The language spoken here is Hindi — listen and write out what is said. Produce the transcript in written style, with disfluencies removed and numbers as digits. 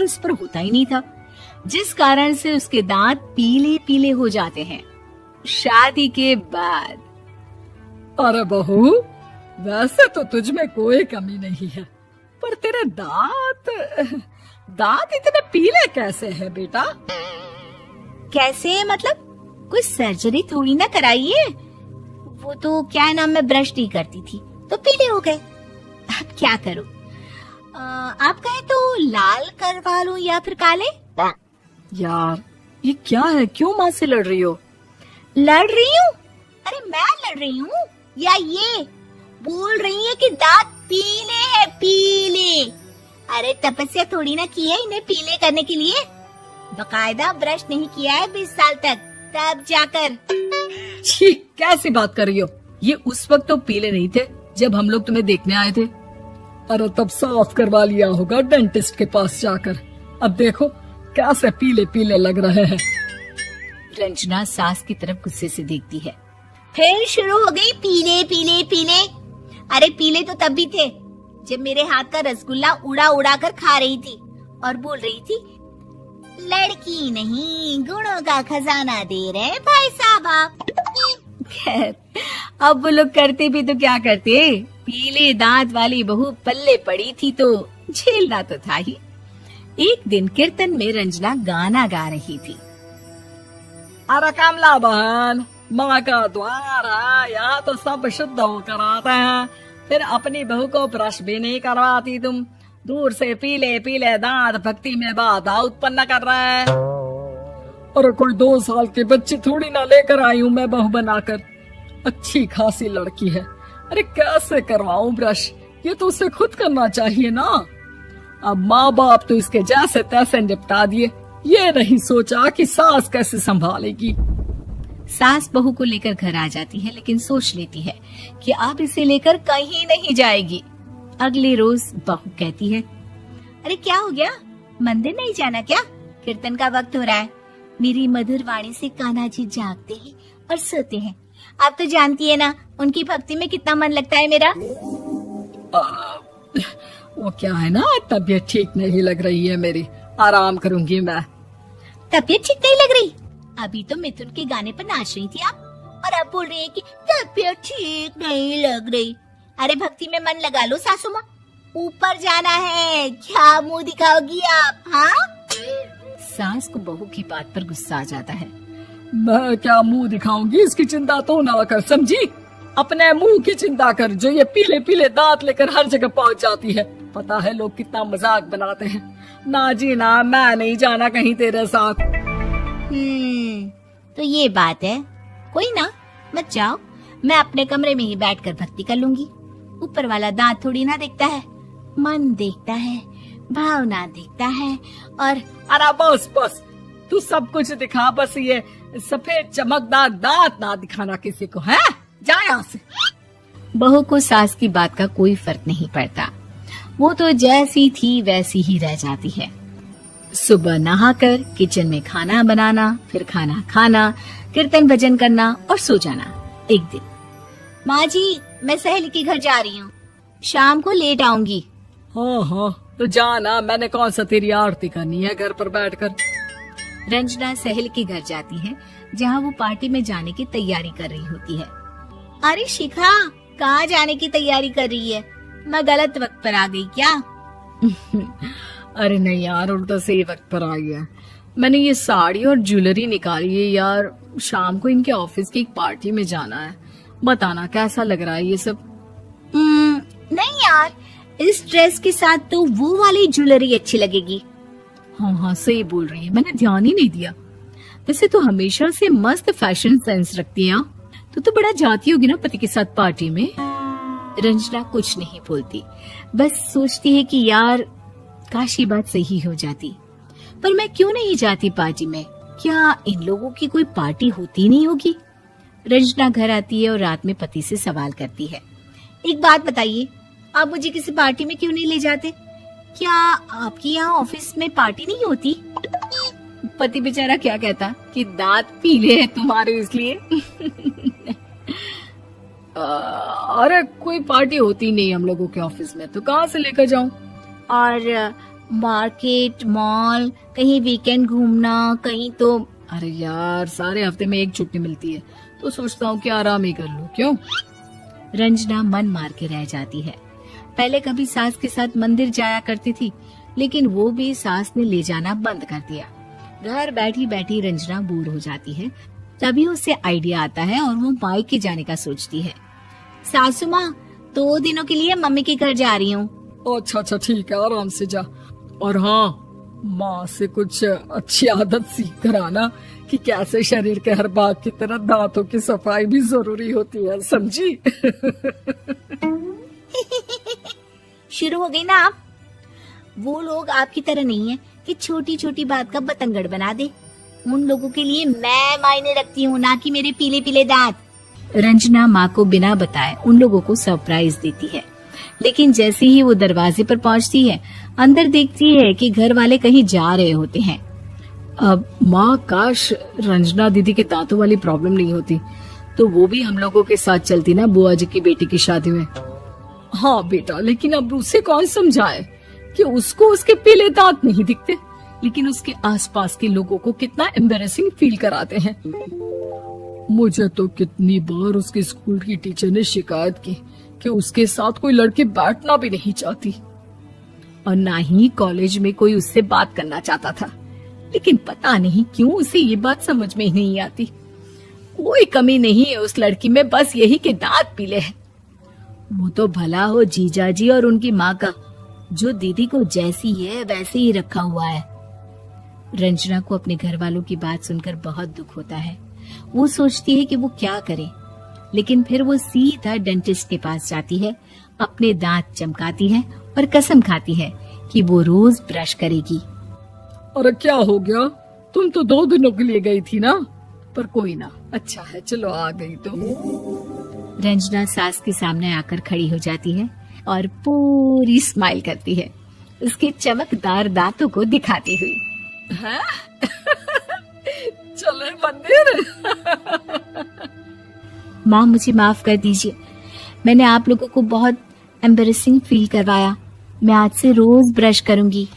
उस पर होता ही नहीं था, जिस कारण से उसके दांत पीले पीले हो जाते हैं। शादी के बाद। अरे बहू, वैसे तो तुझ में कोई कमी नहीं है, पर तेरे दांत इतने पीले कैसे हैं बेटा? कैसे मतलब? कोई सर्जरी थोड़ी ना कराइए। वो तो क्या नाम, मैं ब्रश नहीं करती थी तो पीले हो गए। अब क्या करूं? आप कहे तो लाल करवा लूं या फिर काले? यार ये क्या है, क्यों माँ से लड़ रही हो? लड़ रही हूँ? अरे मैं लड़ रही हूँ या ये बोल रही है कि दांत पीले हैं, पीले। अरे तपस्या थोड़ी ना की है इन्हें पीले करने के लिए। बकायदा ब्रश नहीं किया है 20 साल तक, तब जाकर। छी, कैसी बात कर रही हो? ये उस वक्त तो पीले नहीं थे जब हम लोग तुम्हें देखने आए थे। अरे तब साफ करवा लिया होगा डेंटिस्ट के पास जाकर। अब देखो कैसे पीले पीले लग रहे हैं। रंजना सास की तरफ गुस्से से देखती है। फिर शुरू हो गई पीले पीले पीले। अरे पीले तो तब भी थे जब मेरे हाथ का रसगुल्ला उड़ा उड़ा कर खा रही थी और बोल रही थी, लड़की नहीं गुणों का खजाना दे रहे भाई साहब आप। खैर अब वो लोग करते भी तो क्या करते, पीले दांत वाली बहू पल्ले पड़ी थी तो झेलना तो था ही। एक दिन कीर्तन में रंजना गाना गा रही थी। अरे कमला बहन, माँ का द्वार है, यहाँ तो सब शुद्ध होकर आते हैं, फिर अपनी बहू को ब्रश भी नहीं करवाती तुम। दूर से पीले पीले दांत भक्ति में बाधा उत्पन्न कर रहे हैं। और कोई 2 साल के बच्चे थोड़ी ना लेकर आई हूँ मैं बहू बनाकर। अच्छी खासी लड़की है, अरे कैसे करवाऊं ब्रश? ये तो उसे खुद करना चाहिए ना। अब माँ बाप तो इसके जैसे तैसे निपटा दिए, ये नहीं सोचा कि सास कैसे संभालेगी। सास बहू को लेकर घर आ जाती है, लेकिन सोच लेती है कि अब इसे लेकर कहीं नहीं जाएगी। अगले रोज बहू कहती है, अरे क्या हो गया, मंदिर नहीं जाना क्या? कीर्तन का वक्त हो रहा है। मेरी मधुर वाणी से कान्हा जी जागते हैं और सोते हैं। आप तो जानती है ना उनकी भक्ति में कितना मन लगता है मेरा। वो क्या है ना, तबीयत ठीक नहीं लग रही है मेरी, आराम करूंगी मैं। तबीयत ठीक नहीं लग रही? अभी तो मिथुन के गाने पर नाच रही थी आप, और अब बोल रही है कि तबीयत ठीक नहीं लग रही। अरे भक्ति में मन लगा लो सासू माँ, ऊपर जाना है, क्या मुंह दिखाओगी आप? हाँ? सास को बहू की बात पर गुस्सा आ जाता है। मैं क्या मुंह दिखाऊंगी, इसकी चिंता तो ना कर, समझी? अपने मुंह की चिंता कर, जो ये पीले पीले दांत लेकर हर जगह पहुंच जाती है। पता है लोग कितना मजाक बनाते हैं। ना जी ना, मैं नहीं जाना कहीं तेरे साथ। तो ये बात है, कोई ना, मत जाओ, मैं अपने कमरे में ही बैठकर भक्ति कर लूंगी। ऊपर वाला दांत थोड़ी ना देखता है, मन देखता है, भावना देखता है। और अरे बस बस, तू सब कुछ दिखा, बस ये सफेद चमकदार दांत ना दिखाना किसी को, है? जा यहाँ से। बहू को सास की बात का कोई फर्क नहीं पड़ता, वो तो जैसी थी वैसी ही रह जाती है। सुबह नहाकर किचन में खाना बनाना, फिर खाना खाना, कीर्तन भजन करना और सो जाना। एक दिन, माँ जी मैं सहेली के घर जा रही हूँ, शाम को लेट आऊंगी। हाँ, तो जाना, मैंने कौन सा तेरी आरती करनी है घर पर बैठकर। रंजना सहेली के घर जाती है, जहाँ वो पार्टी में जाने की तैयारी कर रही होती है। अरे शिखा, कहाँ जाने की तैयारी कर रही है? मैं गलत वक्त पर आ गई क्या? अरे नहीं यार, उल्टा सही वक्त पर आई है। मैंने ये साड़ी और ज्वेलरी निकाली है यार, शाम को इनके ऑफिस की एक पार्टी में जाना है। बताना कैसा लग रहा है ये सब? नहीं यार, इस ड्रेस के साथ तो वो वाली ज्वेलरी अच्छी लगेगी। हाँ, सही बोल रही है, मैंने ध्यान ही नहीं दिया। वैसे तो हमेशा से मस्त फैशन सेंस रखती है। तो बड़ा जाती होगी ना पति के साथ पार्टी में। रंजना कुछ नहीं बोलती, बस सोचती है कि यार काश ये बात सही हो जाती, पर मैं क्यों नहीं जाती पार्टी में? क्या इन लोगों की कोई पार्टी होती नहीं होगी? रंजना घर आती है और रात में पति से सवाल करती है, एक बात बताइए, आप मुझे किसी पार्टी में क्यों नहीं ले जाते? क्या आपके यहाँ ऑफिस में पार्टी नहीं होती? पति बेचारा क्या कहता कि दांत पीले हैं तुम्हारे इसलिए। अरे कोई पार्टी होती नहीं हम लोगों के ऑफिस में, तो कहाँ से लेकर जाऊं? और मार्केट, मॉल, कहीं वीकेंड घूमना, कहीं तो। अरे यार, सारे हफ्ते में एक छुट्टी मिलती है तो सोचता हूँ कि आराम ही कर लूं। क्यों? रंजना मन मार के रह जाती है। पहले कभी सास के साथ मंदिर जाया करती थी, लेकिन वो भी सास ने ले जाना बंद कर दिया। घर बैठी बैठी रंजना बोर हो जाती है। तभी उसे आइडिया आता है और वो मायके जाने का सोचती है। सासू माँ, 2 दिनों के लिए मम्मी के घर जा रही हूँ। अच्छा अच्छा, ठीक है, आराम से जा। और हाँ, माँ से कुछ अच्छी आदत सीख कर आना कि कैसे शरीर के हर भाग की तरह दांतों की सफाई भी जरूरी होती है, समझी? शुरू हो गई ना आप। वो लोग आपकी तरह नहीं है कि छोटी छोटी बात का बतंगड़ बना दे। उन लोगों के लिए मैं मायने रखती हूँ, ना कि मेरे पीले पीले दांत। रंजना माँ को बिना बताए उन लोगों को सरप्राइज देती है, लेकिन जैसे ही वो दरवाजे पर पहुँचती है, अंदर देखती है कि घर वाले कहीं जा रहे होते हैं। अब माँ, काश रंजना दीदी के दांतों वाली प्रॉब्लम नहीं होती तो वो भी हम लोगों के साथ चलती ना बुआ जी की बेटी की शादी में। हाँ बेटा, लेकिन अब उसे कौन समझाए कि उसको उसके पीले दांत नहीं दिखते, लेकिन उसके आसपास के लोगों को कितना एम्बैरेसिंग फील कराते हैं। मुझे तो कितनी बार उसके स्कूल की टीचर ने शिकायत की कि उसके साथ कोई लड़की बैठना भी नहीं चाहती, और ना ही कॉलेज में कोई उससे बात करना चाहता था। लेकिन पता नहीं क्यों उसे ये बात समझ में ही नहीं आती। कोई कमी नहीं है उस लड़की में, बस यही कि दांत पीले हैं। वो तो भला हो जीजा जी और उनकी माँ का, जो दीदी को जैसी है वैसे ही रखा हुआ है। रंजना को अपने घर वालों की बात सुनकर बहुत दुख होता है। वो सोचती है कि वो क्या करे, लेकिन फिर वो सीधा डेंटिस्ट के पास जाती है, अपने दांत चमकाती है और कसम खाती है कि वो रोज ब्रश करेगी। अरे क्या हो गया? तुम तो 2 दिनों के लिए गई थी ना। पर कोई ना, अच्छा है, चलो आ गई तो। रंजना सास के सामने आकर खड़ी हो जाती है और पूरी स्माइल करती है, उसके चमकदार दांतों को दिखाती हुई। हैं? चले मंदिर। माँ, मुझे माफ कर दीजिए, मैंने आप लोगों को बहुत एम्बैरेसिंग फील करवाया। मैं आज से रोज ब्रश करूंगी।